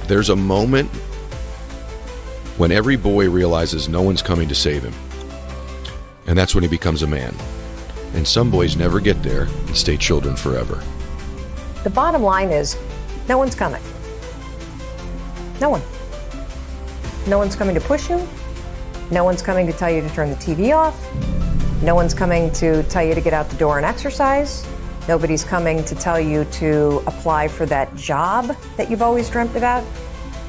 There's a moment when every boy realizes no one's coming to save him. And that's when he becomes a man. And some boys never get there and stay children forever. The bottom line is, no one's coming. No one. No one's coming to push you. No one's coming to tell you to turn the TV off. No one's coming to tell you to get out the door and exercise. Nobody's coming to tell you to apply for that job that you've always dreamt about.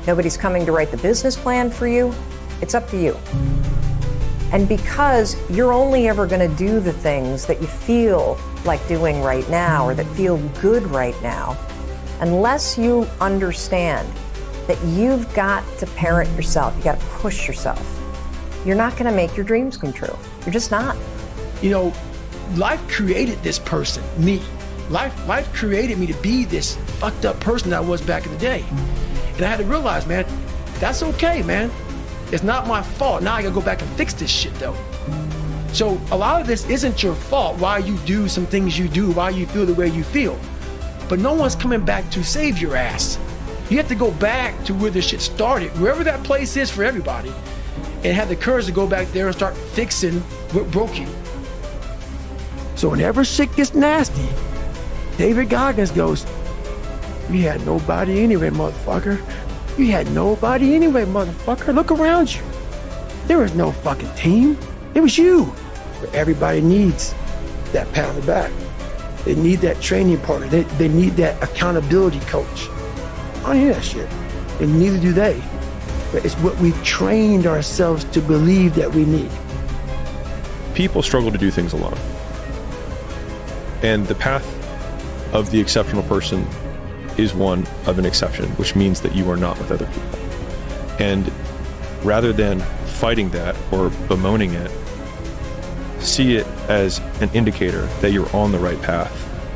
Nobody's coming to write the business plan for you. It's up to you. And because you're only ever going to do the things that you feel like doing right now or that feel good right now, unless you understand that you've got to parent yourself, you got to push yourself, you're not going to make your dreams come true. You're just not. You know, life created this person, me. Life created me to be this fucked up person that I was back in the day. And I had to realize, man, that's okay, man. It's not my fault. Now I gotta go back and fix this shit, though. So a lot of this isn't your fault, why you do some things you do, why you feel the way you feel. But no one's coming back to save your ass. You have to go back to where the shit started, wherever that place is for everybody, and have the courage to go back there and start fixing what broke you. So whenever shit gets nasty, David Goggins goes, "You had nobody anyway, motherfucker. You had nobody anyway, motherfucker. Look around you. There was no fucking team. It was you." But everybody needs that pat on the back. They need that training partner. They need that accountability coach. I don't hear that shit. And neither do they. But it's what we've trained ourselves to believe that we need. People struggle to do things alone. And the path of the exceptional person is one of an exception, which means that you are not with other people. And rather than fighting that or bemoaning it, see it as an indicator that you're on the right path.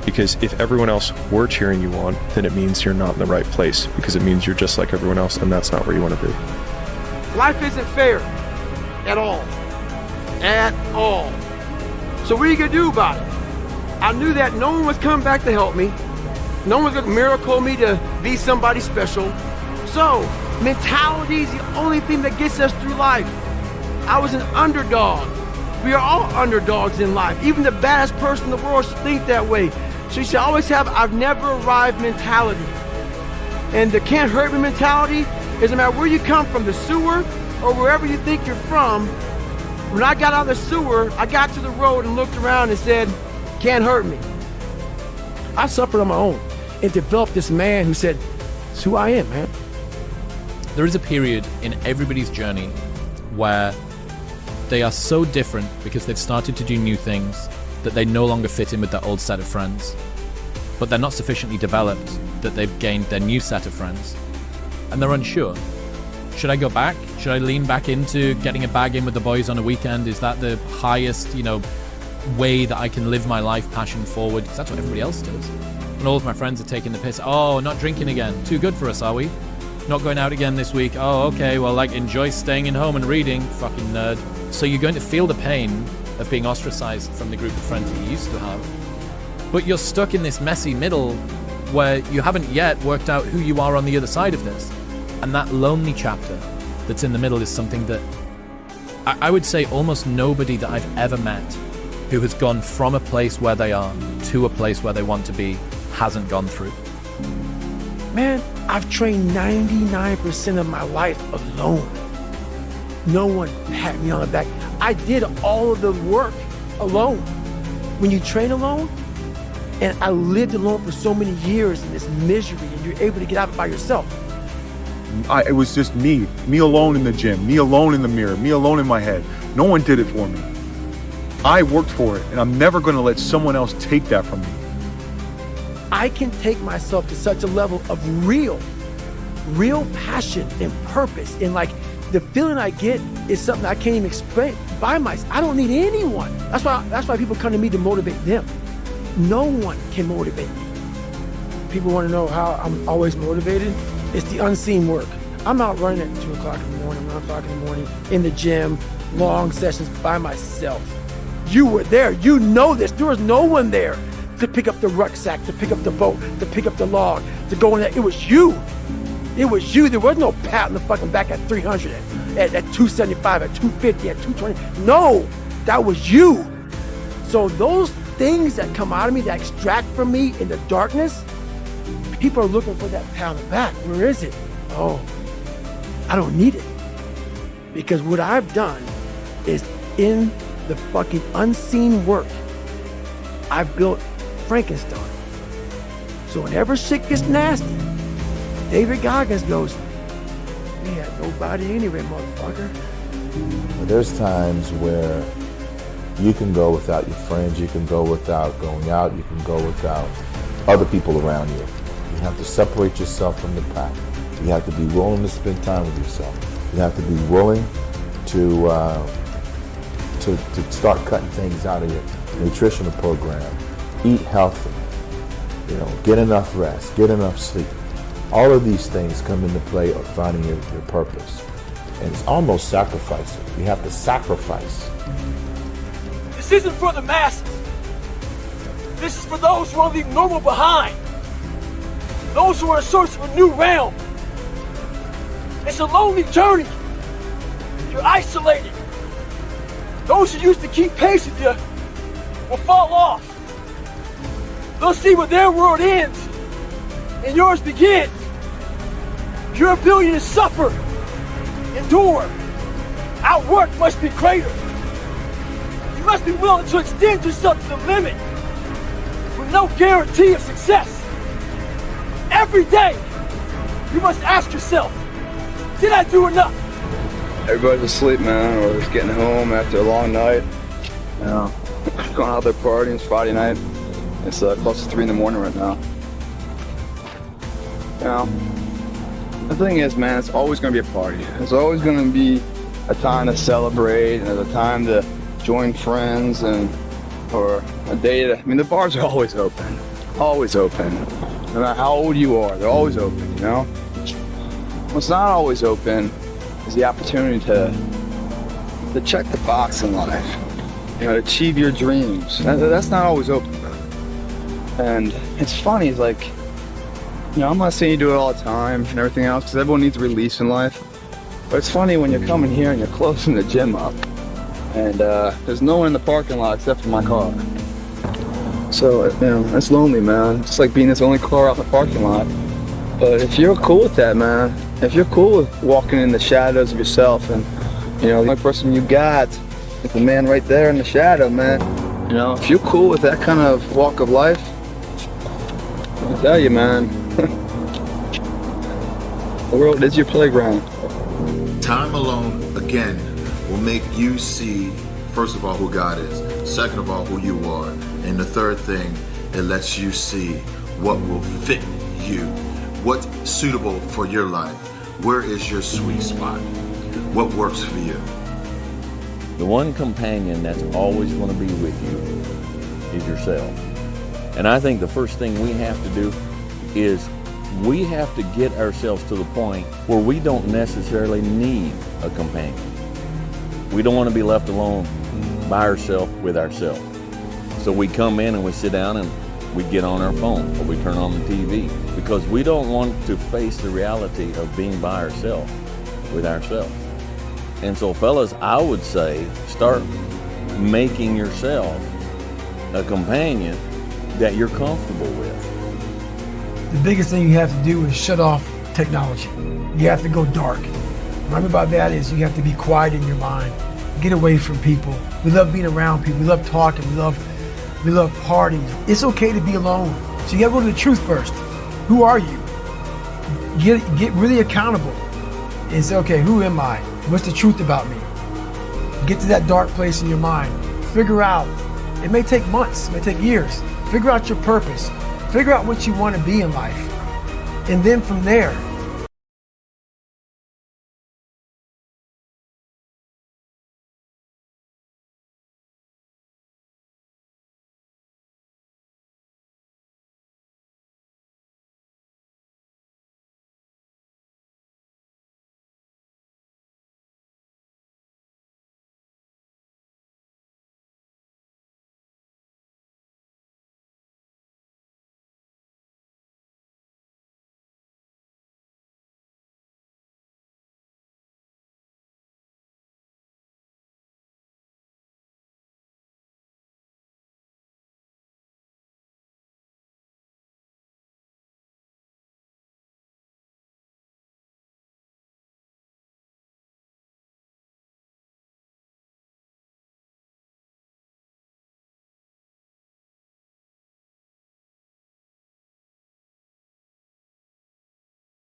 Because if everyone else were cheering you on, then it means you're not in the right place, because it means you're just like everyone else, and that's not where you want to be. Life isn't fair at all. At all. So what are you going to do about it? I knew that no one was coming back to help me. No one's going to miracle me to be somebody special. So, mentality is the only thing that gets us through life. I was an underdog. We are all underdogs in life. Even the baddest person in the world should think that way. So you should always have I've never arrived mentality. And the can't hurt me mentality is no matter where you come from, the sewer or wherever you think you're from. When I got out of the sewer, I got to the road and looked around and said, can't hurt me. I suffered on my own and developed this man who said, it's who I am, man. There is a period in everybody's journey where they are so different because they've started to do new things that they no longer fit in with their old set of friends. But they're not sufficiently developed that they've gained their new set of friends. And they're unsure. Should I go back? Should I lean back into getting a bag in with the boys on a weekend? Is that the highest, way that I can live my life passion forward? Because that's what everybody else does. And all of my friends are taking the piss. Oh, not drinking again. Too good for us, are we? Not going out again this week. Oh, okay. Well, enjoy staying in home and reading. Fucking nerd. So you're going to feel the pain of being ostracized from the group of friends that you used to have. But you're stuck in this messy middle where you haven't yet worked out who you are on the other side of this. And that lonely chapter that's in the middle is something that I would say almost nobody that I've ever met who has gone from a place where they are to a place where they want to be hasn't gone through. Man, I've trained 99% of my life alone. No one pat me on the back. I did all of the work alone. When you train alone, and I lived alone for so many years in this misery, and you're able to get out of it by yourself. It was just me alone in the gym, me alone in the mirror, me alone in my head. No one did it for me. I worked for it, and I'm never going to let someone else take that from me. I can take myself to such a level of real passion and purpose, and the feeling I get is something I can't even explain by myself. I don't need anyone. That's why people come to me to motivate them. No one can motivate me. People want to know how I'm always motivated. It's the unseen work. I'm out running at 2 o'clock in the morning, 1 o'clock in the morning, in the gym, long sessions by myself. You were there. You know this. There was no one there to pick up the rucksack, to pick up the boat, to pick up the log, to go in there. It was you. It was you. There was no pat on the fucking back at 300, at 275, at 250, at 220. No, that was you. So those things that come out of me, that extract from me in the darkness, people are looking for that pat on the back. Where is it? Oh, I don't need it. Because what I've done is in the fucking unseen work, I've built Frankenstein. So whenever shit gets nasty, David Goggins goes, we had nobody anyway, motherfucker. There's times where you can go without your friends, you can go without going out, you can go without other people around you. You have to separate yourself from the pack. You have to be willing to spend time with yourself. You have to be willing to start cutting things out of your nutritional program. Eat healthy. Get enough rest, get enough sleep. All of these things come into play of finding your purpose. And it's almost sacrificing. You have to sacrifice. This isn't for the masses. This is for those who want to leave normal behind. Those who are in search of a new realm. It's a lonely journey. You're isolated. Those who used to keep pace with you will fall off. They'll see where their world ends and yours begins. Your ability to suffer, endure, outwork must be greater. You must be willing to extend yourself to the limit with no guarantee of success. Every day, you must ask yourself, did I do enough? Everybody's asleep, man, or just getting home after a long night. Going out there partying. It's Friday night. It's close to 3 in the morning right now. The thing is, man, it's always going to be a party. There's always going to be a time to celebrate, and there's a time to join friends, or a day to, the bars are always open. Always open. No matter how old you are, they're always open, What's not always open is the opportunity to check the box in life, to achieve your dreams. That's not always open. And it's funny, it's like, I'm not saying you do it all the time and everything else, because everyone needs release in life. But it's funny when you're coming here and you're closing the gym up, and there's no one in the parking lot except for my car. So, it's lonely, man. It's like being this only car out in the parking lot. But if you're cool with that, man, if you're cool with walking in the shadows of yourself, and, the only person you got is the man right there in the shadow, man. If you're cool with that kind of walk of life, I tell you, man, the world is your playground. Time alone, again, will make you see, first of all, who God is, second of all, who you are, and the third thing, it lets you see what will fit you, what's suitable for your life, where is your sweet spot, what works for you. The one companion that's always going to be with you is yourself. And I think the first thing we have to do is we have to get ourselves to the point where we don't necessarily need a companion. We don't want to be left alone by ourselves with ourselves. So we come in and we sit down and we get on our phone or we turn on the TV because we don't want to face the reality of being by ourselves with ourselves. And so fellas, I would say start making yourself a companion that you're comfortable with. The biggest thing you have to do is shut off technology. You have to go dark. What I mean by that is you have to be quiet in your mind. Get away from people. We love being around people. We love talking. We love parties. It's okay to be alone. So you gotta go to the truth first. Who are you? Get really accountable and say, okay, who am I? What's the truth about me? Get to that dark place in your mind. Figure out. It may take months, it may take years. Figure out your purpose. Figure out what you want to be in life. And then from there,